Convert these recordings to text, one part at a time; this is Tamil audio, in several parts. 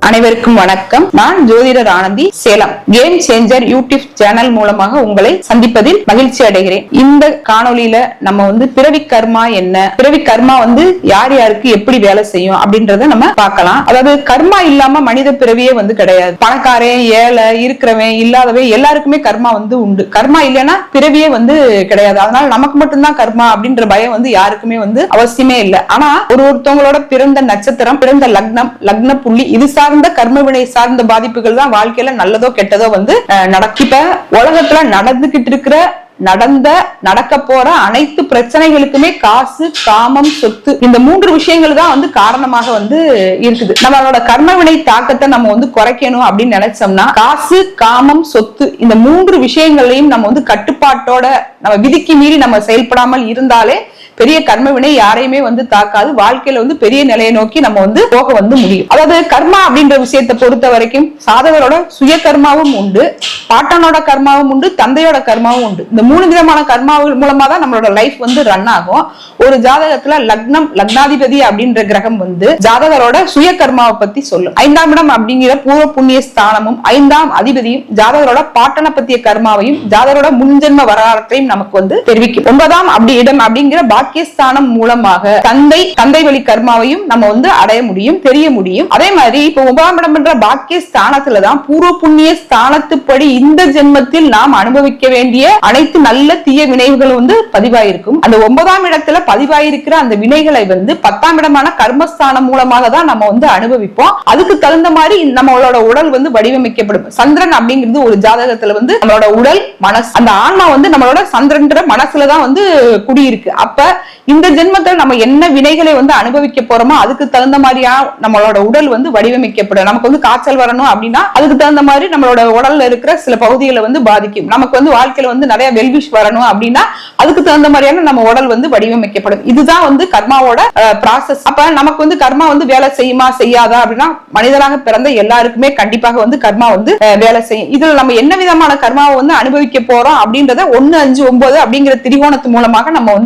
அனைவருக்கும் வணக்கம். நான் ஜோதிடர் Anandi, Salem. Game changer YouTube channel மூலமாக உங்களை சந்திப்பதில் மகிழ்ச்சி அடைகிறேன். இந்த காணொலியில நம்ம பிறவி கர்மா என்ன, பிறவி கர்மா யார் யாருக்கு எப்படி வேலை செய்யும் அப்படின்றத நம்ம பார்க்கலாம். அதாவது கர்மா இல்லாம மனித பிறவியே கிடையாது. பணக்காரன், ஏழை, இருக்கிறவன், இல்லாதவன் எல்லாருக்குமே கர்மா உண்டு. கர்மா இல்லைன்னா பிறவியே கிடையாது. அதனால நமக்கு மட்டும்தான் கர்மா அப்படின்ற பயம் யாருக்குமே அவசியமே இல்லை. ஆனா ஒருத்தவங்களோட பிறந்த நட்சத்திரம், பிறந்த லக்னம், லக்ன புள்ளி, இது சார்ந்த கர்மவினை சார்ந்த பாதிப்புகள் தான் வாழ்க்கையில நல்லதோ கெட்டதோ நடக்கும். இப்ப உலகத்துல நடந்துகிட்டு இருக்கிற, நடக்க போற அனைத்து பிரச்சனைகளுக்குமே காசு, காமம், சொத்து, இந்த மூன்று விஷயங்கள் தான் காரணமாக இருக்குது. நம்மளோட கர்மவினை தாக்கத்தை நம்ம குறைக்கணும் அப்படின்னு நினைச்சோம்னா காசு, காமம், சொத்து, இந்த மூன்று விஷயங்களையும் நம்ம கட்டுப்பாட்டோட, நம்ம விதிக்கு மீறி நம்ம செயல்படாமல் இருந்தாலே பெரிய கர்மவினை யாரையுமே தாக்காது. வாழ்க்கையில பெரிய நிலையை நோக்கி நம்ம போக முடியும். அதாவது கர்மா அப்படின்ற விஷயத்தை பொறுத்த வரைக்கும் சாதகரோட சுய கர்மாவும் உண்டு, பாட்டனோட கர்மாவும் உண்டு, தந்தையோட கர்மாவும் உண்டு. இந்த மூணு விதமான கர்மாவின் மூலமா தான் நம்மளோட லைஃப் ரன் ஆகும். ஒரு ஜாதகத்துல லக்னம், லக்னாதிபதி அப்படின்ற கிரகம் ஜாதகரோட சுய கர்மாவை பத்தி சொல்லும். 5ஆம் இடம் அப்படிங்கிற பூர்வ புண்ணிய ஸ்தானமும் 5ஆம் அதிபதியும் ஜாதகரோட பாட்டனை பத்திய கர்மாவையும் ஜாதகரோட முன்ஜென்ம வரலாற்றையும் நமக்கு தெரிவிக்கும். 9ஆம் இடம் அப்படிங்கிற பாக்கியஸ்தானம் மூலமாக தந்தை வழி கர்மாவையும் நம்ம அடைய முடியும், தெரிய முடியும். அதே மாதிரி இப்ப 9ஆம் இடம் என்ற பாக்கியஸ்தானத்துலதான் பூர்வ புண்ணிய ஸ்தானத்துப்படி இந்த ஜென்மத்தில் நாம் அனுபவிக்க வேண்டிய அனைத்து நல்ல தீய வினைகள் பதிவாயிருக்கும். அந்த 9ஆம் இடத்துல பதிவாயிருக்கிற அந்த வினைகளை 10ஆம் இடமான கர்மஸ்தானம் மூலமாக தான் நம்ம அனுபவிப்போம். அதுக்கு தகுந்த மாதிரி நம்மளோட உடல் வடிவமைக்கப்படும். சந்திரன் அப்படிங்கிறது ஒரு ஜாதகத்துல நம்மளோட உடல், மனசு, அந்த ஆன்மா நம்மளோட சந்திரன்ற மனசுலதான் குடியிருக்கு. அப்ப இந்த ஜென்மத்துல நம்ம என்ன வினைகளை அனுபவிக்க போறோமோ அதுக்கு தகுந்த மாதிரியா நம்மளோட உடல் வடிவமைக்கப்படும். நமக்கு காய்ச்சல் வரணும் அப்படின்னா அதுக்கு தகுந்த மாதிரி நம்மளோட உடல்ல இருக்கிற சில பகுதிகளை பாதிக்கும். நமக்கு வாழ்க்கையில நிறைய வெல்விஷ் வரணும் அப்படின்னா அதுக்கு தகுந்த மாதிரியான நம்ம உடல் வடிவமைக்கப்படும். இதுதான் கர்மாவோட ப்ராசஸ். அப்ப நமக்கு கர்மா வேலை செய்யுமா செய்யாதா அப்படின்னா மனிதராக பிறந்த எல்லாருக்குமே கண்டிப்பாக கர்மா வேலை செய்யும். இதுல நம்ம என்ன விதமான கர்மாவை அனுபவிக்க போறோம் அப்படின்றத 1, 5, 9 அப்படிங்கிற திரிகோணத்து மூலமாக நம்ம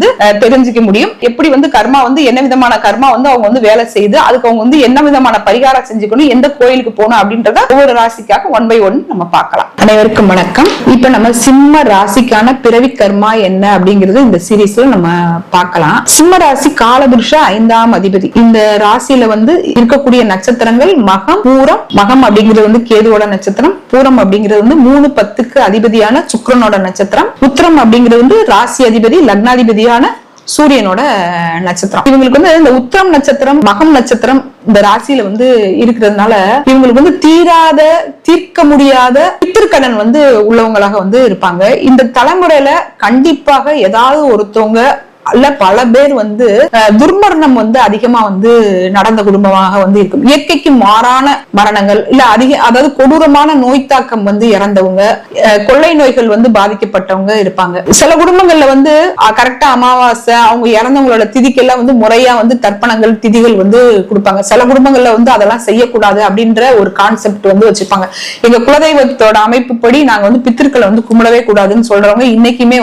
தெரிஞ்சுக்க முடியும். எப்படி கர்மா என்ன விதமான கர்மா அவங்க வேலை செய்து அதுக்கு அவங்க என்ன விதமான பரிகாரம் செஞ்சுக்கணும், எந்த கோயிலுக்கு போகணும் அப்படின்றத ஒவ்வொரு ராசிக்காக 1 by 1 நம்ம பார்க்கலாம். அனைவருக்கும் வணக்கம். இப்ப நம்ம சிம்ம ராசிக்கான பிறவி கர்மா என்ன அப்படிங்கிறது இந்த சீரீஸ்ல நம்ம பார்க்கலாம். சிம்ம ராசி காலபுருஷ 5ஆம் அதிபதி. இந்த ராசியில இருக்கக்கூடிய நட்சத்திரங்கள் மகம், பூரம். மகம் அப்படிங்கிறது கேதுவோட நட்சத்திரம், பூரம் அப்படிங்கிறது 3, 10க்கு அதிபதியான சுக்கிரனோட நட்சத்திரம், உத்திரம் அப்படிங்கிறது ராசி அதிபதி லக்னாதிபதியான சூரியனோட நட்சத்திரம். இவங்களுக்கு இந்த உத்திரம் நட்சத்திரம், மகம் நட்சத்திரம் இந்த ராசியில இருக்கிறதுனால இவங்களுக்கு தீர்க்க முடியாத பித்திருக்கடன் உள்ளவங்களாக இருப்பாங்க. இந்த தலைமுறையில கண்டிப்பாக ஏதாவது ஒருத்தவங்க அல்ல பல பேர் துர்மரணம் அதிகமா நடந்த குடும்பமாக இருக்கும். இயற்கைக்கு மாறான மரணங்கள், இல்ல அதாவது கொடூரமான நோய் தாக்கம் இறந்தவங்க, கொள்ளை நோய்கள் பாதிக்கப்பட்டவங்க இருப்பாங்க. சில குடும்பங்கள்ல கரெக்டா அமாவாசை, அவங்க இறந்தவங்களோட திதிக்கெல்லாம் முறையா தர்ப்பணங்கள், திதிகள் கொடுப்பாங்க. சில குடும்பங்கள்ல அதெல்லாம் செய்யக்கூடாது அப்படின்ற ஒரு கான்செப்ட் வச்சிருப்பாங்க. எங்க குலதெய்வத்தோட அமைப்புப்படி நாங்க பித்திருக்களை கும்பிடவே கூடாதுன்னு சொல்றவங்க இன்னைக்குமே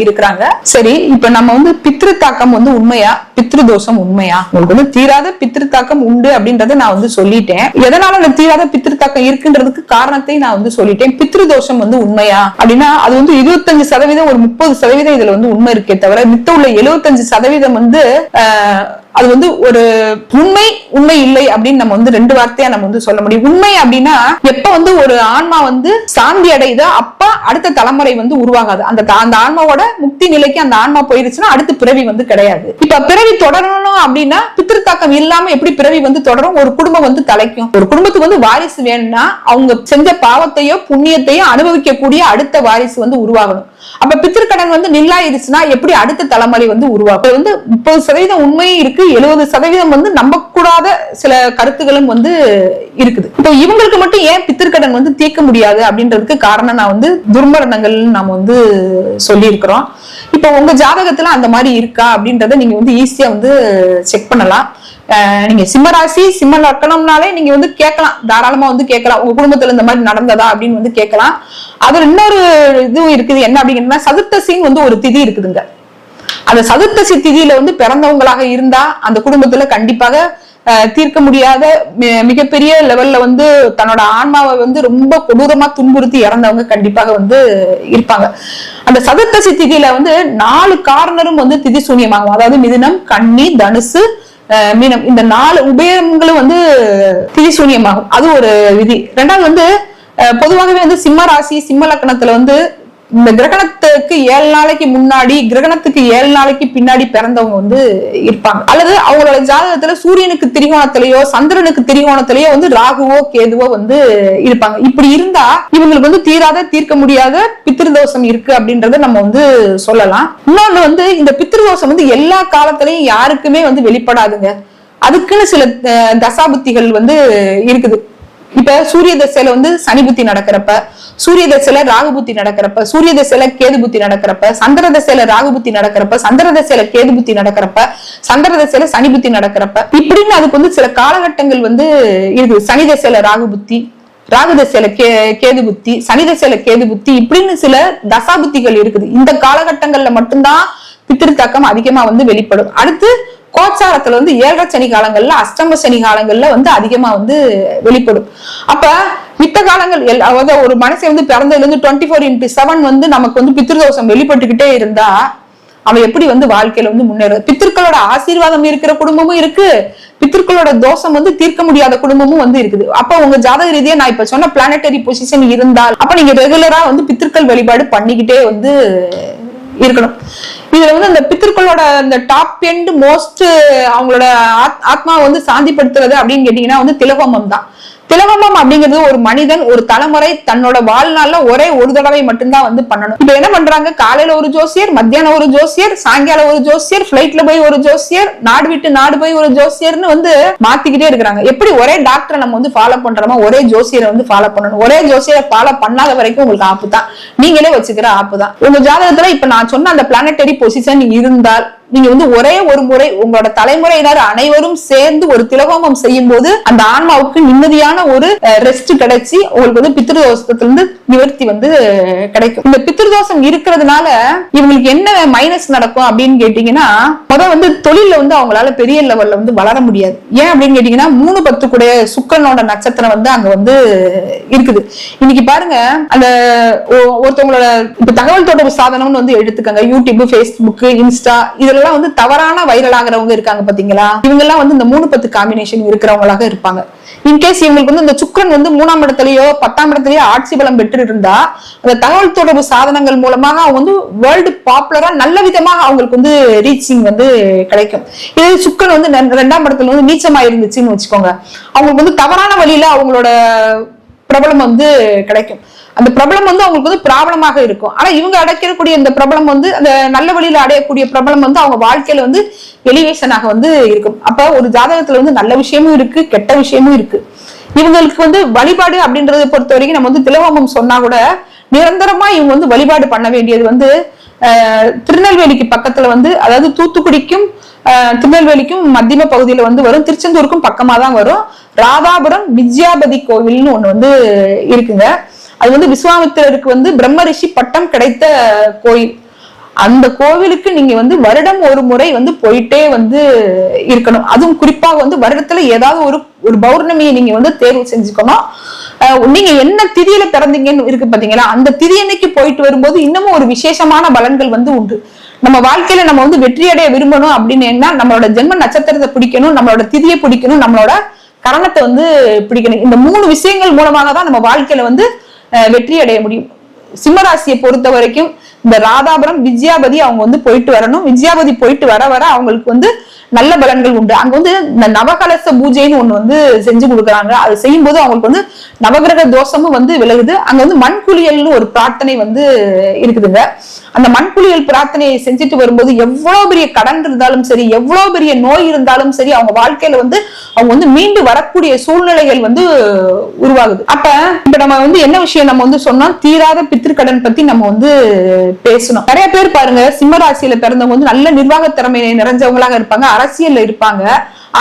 இருக்கிறாங்க. சரி, இப்ப நம்ம பித்ரு தாக்கம் உண்மையா, பித்ரு தோஷம் உண்மையா? உங்களுக்கு தீராத பித்ரு தாக்கம் உண்டு அப்படின்றத நான் சொல்லிட்டேன். எதனால அந்த தீராத பித்ரு தாக்கம் இருக்குன்றதுக்கு காரணத்தை நான் சொல்லிட்டேன். பித்ரு தோஷம் உண்மையா அப்படின்னா அது 25%, ஒரு 30% இதுல உண்மை இருக்கே தவிர மித்த உள்ள 75% அது ஒரு உண்மை இல்லை அப்படின்னு நம்ம 2 வார்த்தையா நம்ம சொல்ல முடியும். உண்மை அப்படின்னா எப்ப ஒரு ஆன்மா சாந்தி அடையுதோ அப்ப அடுத்த தலைமுறை உருவாகாது. அந்த ஆன்மாவோட முக்தி நிலைக்கு அந்த ஆன்மா போயிருச்சுன்னா அடுத்த பிறவி கிடையாது. இப்ப பிறவி தொடரணும் அப்படின்னா பித்திருத்தாக்கம் இல்லாம எப்படி பிறவி தொடரும்? ஒரு குடும்பம் தலைக்கும். ஒரு குடும்பத்துக்கு வாரிசு வேணும்னா அவங்க செஞ்ச பாவத்தையோ புண்ணியத்தையோ அனுபவிக்கக்கூடிய அடுத்த வாரிசு உருவாகணும். அப்ப பித்திருக்கடன் நில்லாயிருச்சுன்னா எப்படி அடுத்த தலைமுறை உருவாகும்? 30% உண்மையும் இருக்கு, 70% நம்பக்கூடாத சில கருத்துகளும் இருக்குது. இப்போ இவங்களுக்கு மட்டும் ஏன் பித்திருக்கடன் தீர்க்க முடியாது அப்படின்றதுக்கு காரணம் நான் துர்மரணங்கள் நாம சொல்லி இருக்கிறோம். இப்போ உங்க ஜாதகத்துல அந்த மாதிரி இருக்கா அப்படின்றத நீங்க ஈஸியா செக் பண்ணலாம். நீங்க சிம்மராசி, சிம்ம லக்கணம்னாலே நீங்க கேட்கலாம், தாராளமா கேட்கலாம். உங்க குடும்பத்துல இந்த மாதிரி நடந்ததா அப்படின்னு கேட்கலாம். அதுல இன்னொரு இதுவும் இருக்குது. என்ன அப்படிங்கன்னா சதுர்த்தசின்னு ஒரு திதி இருக்குதுங்க. அந்த சதுர்த்தசி திதியில பிறந்தவங்களாக இருந்தா அந்த குடும்பத்துல கண்டிப்பாக தீர்க்க முடியாத மிகப்பெரிய லெவல்ல வந்து தன்னோட ஆன்மாவை வந்து ரொம்ப கொடூரமா துன்புறுத்தி இறந்தவங்க கண்டிப்பாக வந்து இருப்பாங்க. அந்த சதுர்த்தசி திதியில வந்து 4 காரணரும் வந்து திதி சூன்யமாகும். அதாவது மிதுனம், கன்னி, தனுசு, மீனம், இந்த 4 உபயங்களும் வந்து திதி சூன்யமாகும். அது ஒரு விதி. ரெண்டாவது வந்து பொதுவாகவே வந்து சிம்ம ராசி சிம்ம லக்னத்துல வந்து இந்த கிரகணத்துக்கு 7 நாளைக்கு முன்னாடி, கிரகணத்துக்கு 7 நாளைக்கு பின்னாடி பிறந்தவங்க வந்து இருப்பாங்க. அல்லது அவங்களோட ஜாதகத்துல சூரியனுக்கு திரிகோணத்திலேயோ சந்திரனுக்கு திரிகோணத்திலேயோ வந்து ராகுவோ கேதுவோ வந்து இருப்பாங்க. இப்படி இருந்தா இவங்களுக்கு வந்து தீர்க்க முடியாத பித்ருதோஷம் இருக்கு அப்படின்றத நம்ம வந்து சொல்லலாம். இன்னொன்னு வந்து இந்த பித்ருதோஷம் வந்து எல்லா காலத்திலையும் யாருக்குமே வந்து வெளிப்படாதுங்க. அதுக்குன்னு சில தசாபுத்திகள் வந்து இருக்குது. இப்ப சூரிய தசையில வந்து சனி புத்தி நடக்கிறப்ப, சூரிய தசையில ராகு புத்தி நடக்கிறப்ப, சூரிய தசையில கேது புத்தி நடக்கிறப்ப, சந்திர தசையில ராகு புத்தி நடக்கிறப்ப, சந்திர தசையில கேது புத்தி நடக்கிறப்ப, சந்திர தசையில சனி புத்தி நடக்கிறப்ப, இப்படின்னு அதுக்கு வந்து சில காலகட்டங்கள் வந்து இருக்குது. சனி தசையில ராகு புத்தி, ராகு தசையில கேது புத்தி, சனி தசையில கேது புத்தி, இப்படின்னு சில தசா புத்திகள் இருக்குது. இந்த காலகட்டங்கள்ல மட்டும்தான் பித்திரு தாக்கம் அதிகமா வந்து வெளிப்படும். அடுத்து கோச்சாரத்துல வந்து 7 சனி காலங்கள்ல, அஷ்டம சனி காலங்கள்ல வந்து அதிகமா வந்து வெளிப்படும். அப்ப மித்த காலங்கள் அதாவது ஒரு மனுஷன் வந்து பிறந்ததுல இருந்து 24/7 வந்து நமக்கு வந்து பித்ருதோஷம் வெளிப்பட்டுக்கிட்டே இருந்தா அவன் எப்படி வந்து வாழ்க்கையில வந்து முன்னேறது? பித்திருக்களோட ஆசீர்வாதம் இருக்கிற குடும்பமும் இருக்கு, பித்திருக்களோட தோஷம் வந்து தீர்க்க முடியாத குடும்பமும் வந்து இருக்குது. அப்ப உங்க ஜாதக ரீதியா நான் இப்ப சொன்ன பிளானட்டரி பொசிஷன் இருந்தால் அப்ப நீங்க ரெகுலரா வந்து பித்திருக்கள் வழிபாடு பண்ணிக்கிட்டே வந்து இருக்கணும். இதுல வந்து அந்த பித்திருக்களோட இந்த டாப் எண்ட் மோஸ்ட் அவங்களோட ஆத்மா வந்து சாந்திப்படுத்துறது அப்படின்னு கேட்டீங்கன்னா வந்து திலகோமம் தான். திலகோமம் அப்படிங்கிறது ஒரு மனிதன் ஒரு தலைமுறை தன்னோட வாழ்நாள்ல ஒரே ஒரு தடவை மட்டும்தான் வந்து பண்ணணும். இப்ப என்ன பண்றாங்க, காலையில ஒரு ஜோசியர், மத்தியானம் ஒரு ஜோசியர், சாயங்காலம் ஒரு ஜோசியர், பிளைட்ல போய் ஒரு ஜோசியர், நாடு விட்டு நாடு போய் ஒரு ஜோசியர்னு வந்து மாத்திக்கிட்டே இருக்கிறாங்க. எப்படி ஒரே டாக்டரை நம்ம வந்து ஃபாலோ பண்றோமோ ஒரே ஜோசியரை வந்து ஃபாலோ பண்ணணும். ஒரே ஜோசியரை ஃபாலோ பண்ணாத வரைக்கும் உங்களுக்கு ஆப்பு தான், நீங்களே வச்சுக்கிற ஆப்பு தான். உங்க ஜாதகத்துல இப்ப நான் சொன்ன அந்த பிளானட்டரி பொசிஷன் இருந்தால் நீங்க வந்து ஒரே ஒரு முறை உங்களோட தலைமுறையினர் அனைவரும் சேர்ந்து ஒரு திலகோமம் செய்யும் போது அந்த ஆன்மாவுக்கு நிம்மதியான ஒரு ரெஸ்ட் கிடைச்சி உங்களுக்கு வந்து பித்ருதோஷத்திலிருந்து நிவர்த்தி வந்து கிடைக்கும். இந்த பித்ருதோஷம் இருக்கிறதுனால இவங்களுக்கு என்ன மைனஸ் நடக்கும் அப்படின்னு கேட்டீங்கன்னா, முதல் வந்து தொழில வந்து அவங்களால பெரிய லெவல்ல வந்து வளர முடியாது. ஏன் அப்படின்னு கேட்டீங்கன்னா 3-10 கூடிய சுக்கிரனோட நட்சத்திரம் வந்து அங்க வந்து இருக்குது. இன்னைக்கு பாருங்க, அந்த ஒருத்தவங்களோட இப்ப தகவல் தொடர்பு சாதனம்னு வந்து எடுத்துக்கங்க, யூடியூப், ஃபேஸ்புக், இன்ஸ்டா, இதுல வந்து தவறான வைரல் ஆகிறவங்க இருக்காங்க பாத்தீங்களா, இவங்க எல்லாம் வந்து இந்த 3-10 காம்பினேஷன் இருக்கிறவங்களாக இருப்பாங்க. இன்கேஸ் இவங்களுக்கு வந்து இந்த சுக்கிரன் வந்து 3ஆம் இடத்துலயோ 10ஆம் இடத்துலயோ ஆட்சி பலம் பெற்று இருந்தா அந்த தகவல் தொடர்பு சாதனங்கள் மூலமாக அவங்க வந்து வேர்ல்டு பாப்புலரா நல்ல விதமாக அவங்களுக்கு வந்து ரீச்சிங் வந்து கிடைக்கும். இது சுக்கிரன் வந்து 2ஆம் இடத்துல வந்து நீச்சமா இருந்துச்சுன்னு வச்சுக்கோங்க, அவங்களுக்கு வந்து தவறான வழியில அவங்களோட பிரபலம் வந்து கிடைக்கும். அந்த பிரபலம் வந்து அவங்களுக்கு வந்து பிராபலமாக இருக்கும். ஆனா இவங்க அடைக்கக்கூடிய இந்த பிரபலம் வந்து அந்த நல்ல வழியில அடையக்கூடிய பிரபலம் வந்து அவங்க வாழ்க்கையில வந்து எலிவேஷனாக வந்து இருக்கும். அப்ப ஒரு ஜாதகத்துல வந்து நல்ல விஷயமும் இருக்கு, கெட்ட விஷயமும் இருக்கு. இவங்களுக்கு வந்து வழிபாடு அப்படின்றத பொறுத்த வரைக்கும் நம்ம வந்து திலகோமம் சொன்னா கூட நிரந்தரமா இவங்க வந்து வழிபாடு பண்ண வேண்டியது வந்து திருநெல்வேலிக்கு பக்கத்துல வந்து, அதாவது தூத்துக்குடிக்கும் திருநெல்வேலிக்கும் மத்திய பகுதியில வந்து வரும், திருச்செந்தூருக்கும் பக்கமா தான் வரும், ராதாபுரம் விஜயாபதி கோவில்னு ஒண்ணு வந்து இருக்குங்க. அது வந்து விஸ்வாமித்திரருக்கு வந்து பிரம்ம ரிஷி பட்டம் கிடைத்த கோயில். அந்த கோவிலுக்கு நீங்க வந்து வருடம் ஒரு முறை வந்து போயிட்டே வந்து இருக்கணும். அதுவும் குறிப்பாக வந்து வருடத்துல ஏதாவது ஒரு பௌர்ணமியை நீங்க வந்து தேர்வு செஞ்சுக்கணும். நீங்க என்ன திதியில பிறந்தீங்கன்னு இருக்கு பாத்தீங்களா, அந்த திதி அன்னைக்கு போயிட்டு வரும்போது இன்னமும் ஒரு விசேஷமான பலன்கள் வந்து உண்டு. நம்ம வாழ்க்கையில நம்ம வந்து வெற்றி அடைய விரும்பணும் அப்படின்னு நம்மளோட ஜென்ம நட்சத்திரத்தை பிடிக்கணும், நம்மளோட திதியை பிடிக்கணும், நம்மளோட கரணத்தை வந்து பிடிக்கணும். இந்த 3 விஷயங்கள் மூலமாக தான் நம்ம வாழ்க்கையில வந்து வெற்றி அடைய முடியும். சிம்மராசியை பொறுத்த வரைக்கும் இந்த ராதாபுரம் விஜயாபதி அவங்க வந்து போயிட்டு வரணும். விஜயாபதி போயிட்டு வர வர அவங்களுக்கு வந்து நல்ல பலன்கள் உண்டு. அங்க வந்து இந்த நவகலச பூஜைன்னு ஒண்ணு வந்து செஞ்சு கொடுக்குறாங்க. அது செய்யும் போது அவங்களுக்கு வந்து நவகிரக தோஷமும் வந்து விலகுது. அங்க வந்து மண்குளியல்னு ஒரு பிரார்த்தனை வந்து இருக்குதுங்க. அந்த மண்குளியல் பிரார்த்தனையை செஞ்சுட்டு வரும்போது எவ்வளவு பெரிய கடன் இருந்தாலும் சரி, எவ்வளவு பெரிய நோய் இருந்தாலும் சரி, அவங்க வாழ்க்கையில வந்து அவங்க வந்து மீண்டு வரக்கூடிய சூழ்நிலைகள் வந்து உருவாகுது. இப்ப நம்ம வந்து என்ன விஷயம் நம்ம வந்து சொன்னோம், தீராத பித்திருக்கடன் பத்தி நம்ம வந்து பேசணும். நிறைய பேர் பாருங்க, சிம்மராசியில பிறந்தவங்க வந்து நல்ல நிர்வாக திறமை நிறைஞ்சவங்களாக இருப்பாங்க, அரசியல்ல இருப்பாங்க.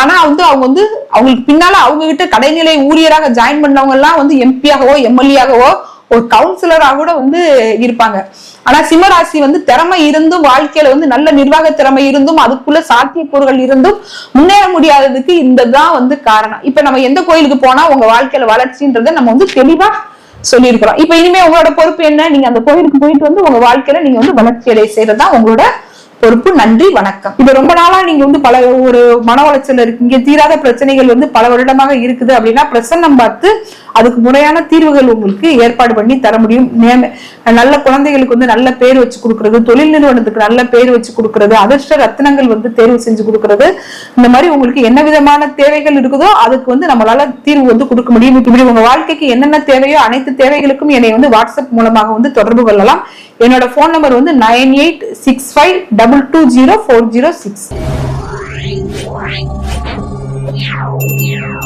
ஆனா வந்து அவங்க வந்து அவங்களுக்கு பின்னால அவங்க கிட்ட கடைநிலை ஊழியராக ஜாயின் பண்ணவங்க எல்லாம் வந்து எம்பியாகவோ எம்எல்ஏ ஆகவோ ஒரு கவுன்சிலராக கூட வந்து இருப்பாங்க. ஆனா சிம்மராசி வந்து திறமை இருந்தும் வாழ்க்கையில வந்து நல்ல நிர்வாக திறமை இருந்தும் அதுக்குள்ள சாத்தியக்கூறுகள் இருந்தும் முன்னேற முடியாததுக்கு இந்ததான் வந்து காரணம். இப்ப நம்ம எந்த கோயிலுக்கு போனா உங்க வாழ்க்கையில வளர்ச்சின்றதை நம்ம வந்து தெளிவா சொல்லியிருக்கிறோம். இப்ப இனிமே உங்களோட பொறுப்பு என்ன? நீங்க அந்த கோயிலுக்கு போயிட்டு வந்து உங்க வாழ்க்கையில நீங்க வந்து வளர்ச்சி அடைய செய்யறதுதான் உங்களோட பொறுப்பு. நன்றி, வணக்கம். இப்ப ரொம்ப நாளா நீங்க வந்து பல ஒரு மன உளைச்சல் இருக்கீங்க, தீராத பிரச்சனைகள் வந்து பல வருடமாக இருக்குது அப்படின்னா பிரசன்னம் பார்த்து அதுக்கு முறையான தீர்வுகள் உங்களுக்கு ஏற்பாடு பண்ணி தர முடியும். நல்ல குழந்தைகளுக்கு வந்து நல்ல பேர் வச்சு கொடுக்கறது, தொழில் நிறுவனத்துக்கு நல்ல பேர் வச்சு கொடுக்கறது, அதிர்ஷ்ட ரத்தினங்கள் வந்து தேர்வு செஞ்சு கொடுக்கறது, இந்த மாதிரி உங்களுக்கு என்ன விதமான தேவைகள் இருக்குதோ அதுக்கு வந்து நம்மளால தீர்வு வந்து கொடுக்க முடியும். இப்படி உங்க வாழ்க்கைக்கு என்னென்ன தேவையோ அனைத்து தேவைகளுக்கும் என்னை வந்து வாட்ஸ்அப் மூலமாக வந்து தொடர்பு கொள்ளலாம். என்னோட போன் நம்பர் வந்து 9865220406.